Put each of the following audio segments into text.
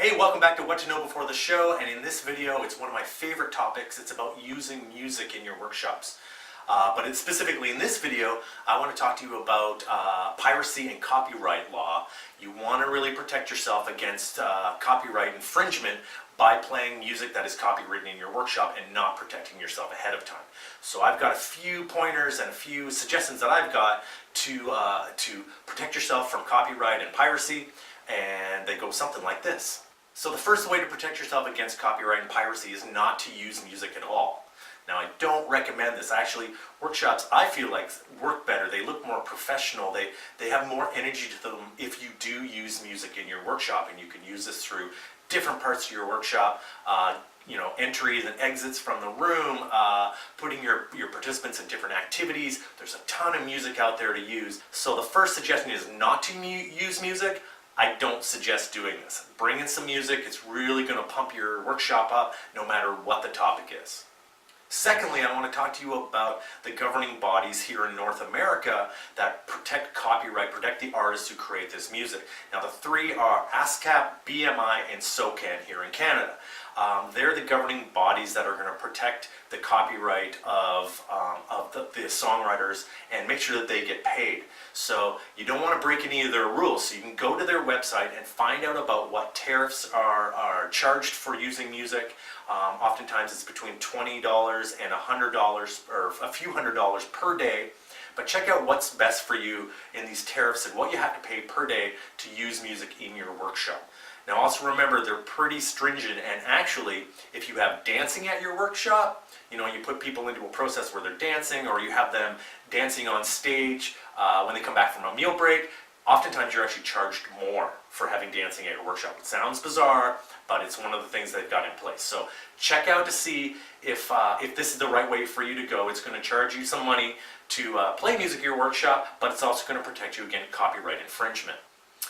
Hey, welcome back to What to Know Before the Show, and in this video it's one of my favorite topics. It's about using music in your workshops. But specifically in this video, I want to talk to you about piracy and copyright law. You want to really protect yourself against copyright infringement by playing music that is copywritten in your workshop and not protecting yourself ahead of time. So I've got a few pointers and a few suggestions that I've got to protect yourself from copyright and piracy, and they go something like this. So the first way to protect yourself against copyright and piracy is not to use music at all. Now, I don't recommend this. Actually, workshops, I feel like, work better. They look more professional. They have more energy to them if you do use music in your workshop, and you can use this through different parts of your workshop, entries and exits from the room, putting your participants in different activities. There's a ton of music out there to use. So the first suggestion is not to use music. I don't suggest doing this. Bring in some music. It's really going to pump your workshop up no matter what the topic is. Secondly, I want to talk to you about the governing bodies here in North America that protect copyright, protect the artists who create this music. Now, the three are ASCAP, BMI, and SOCAN here in Canada. They're the governing bodies that are going to protect the copyright of the songwriters and make sure that they get paid. So you don't want to break any of their rules. So you can go to their website and find out about what tariffs are charged for using music. Oftentimes it's between $20 and $100 or a few $100s per day. But check out what's best for you in these tariffs and what you have to pay per day to use music in your workshop. Now also remember, they're pretty stringent, and actually if you have dancing at your workshop, you put people into a process where they're dancing, or you have them dancing on stage when they come back from a meal break, oftentimes you're actually charged more for having dancing at your workshop. It sounds bizarre, but it's one of the things they've got in place. So check out to see if this is the right way for you to go. It's going to charge you some money to play music at your workshop, but it's also going to protect you against copyright infringement.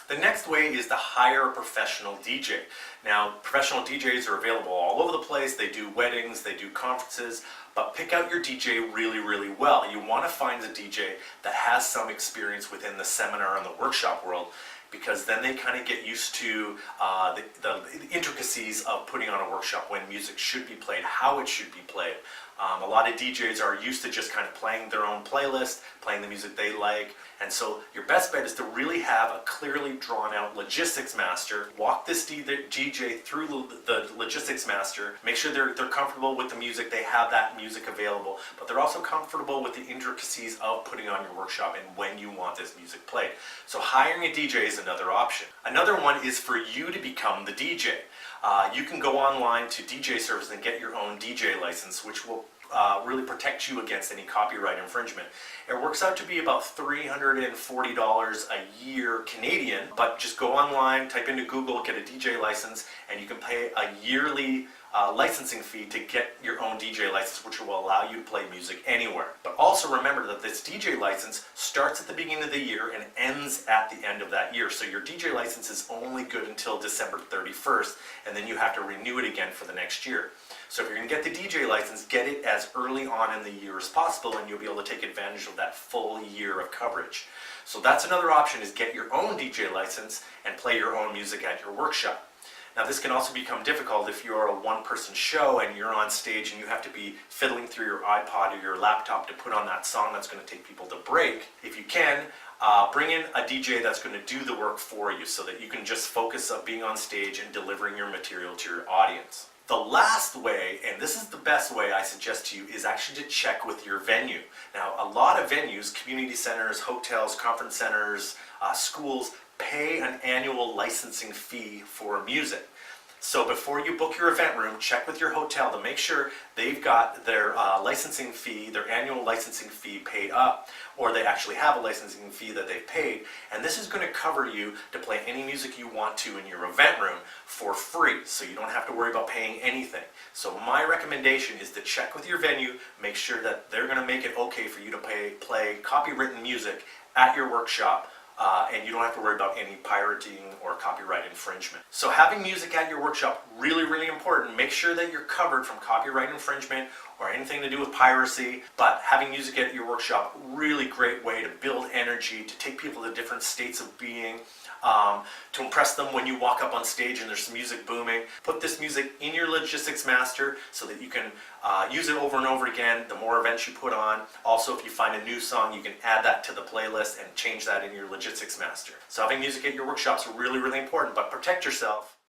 The next way is to hire a professional DJ. Now, professional DJs are available all over the place. They do weddings, they do conferences, but pick out your DJ really, really well. You want to find a DJ that has some experience within the seminar and the workshop world, because then they kind of get used to the intricacies of putting on a workshop, when music should be played, how it should be played. A lot of DJs are used to just kind of playing their own playlist, playing the music they like, and so your best bet is to really have a clearly drawn out logistics master. Walk this DJ through the logistics master, make sure they're comfortable with the music, they have that music available, but they're also comfortable with the intricacies of putting on your workshop and when you want this music played. So hiring a DJ is another option. Another one is for you to become the DJ. You can go online to DJ Service and get your own DJ license, which will really protect you against any copyright infringement. It works out to be about $340 a year Canadian, but just go online, type into Google, get a DJ license, and you can pay a yearly licensing fee to get your own DJ license, which will allow you to play music anywhere. But also remember that this DJ license starts at the beginning of the year and ends at the end of that year. So your DJ license is only good until December 31st, and then you have to renew it again for the next year. So if you're going to get the DJ license, get it as early on in the year as possible, and you'll be able to take advantage of that full year of coverage. So that's another option, is get your own DJ license and play your own music at your workshop. Now, this can also become difficult if you're a one-person show and you're on stage and you have to be fiddling through your iPod or your laptop to put on that song that's going to take people to break. If you can, bring in a DJ that's going to do the work for you, so that you can just focus on being on stage and delivering your material to your audience. The last way, and this is the best way I suggest to you, is actually to check with your venue. Now, a lot of venues, community centers, hotels, conference centers, schools, pay an annual licensing fee for music. So before you book your event room, check with your hotel to make sure they've got their licensing fee, their annual licensing fee paid up, or they actually have a licensing fee that they've paid. And this is going to cover you to play any music you want to in your event room for free, so you don't have to worry about paying anything. So my recommendation is to check with your venue, make sure that they're going to make it okay for you to play copywritten music at your workshop, and you don't have to worry about any pirating or copyright infringement. So having music at your workshop, really, really important. Make sure that you're covered from copyright infringement or anything to do with piracy, but having music at your workshop, really great way to build energy, to take people to different states of being, to impress them when you walk up on stage and there's some music booming. Put this music in your logistics master so that you can use it over and over again the more events you put on. Also, if you find a new song, you can add that to the playlist and change that in your logistics master. So having music at your workshop is really, really important, but protect yourself.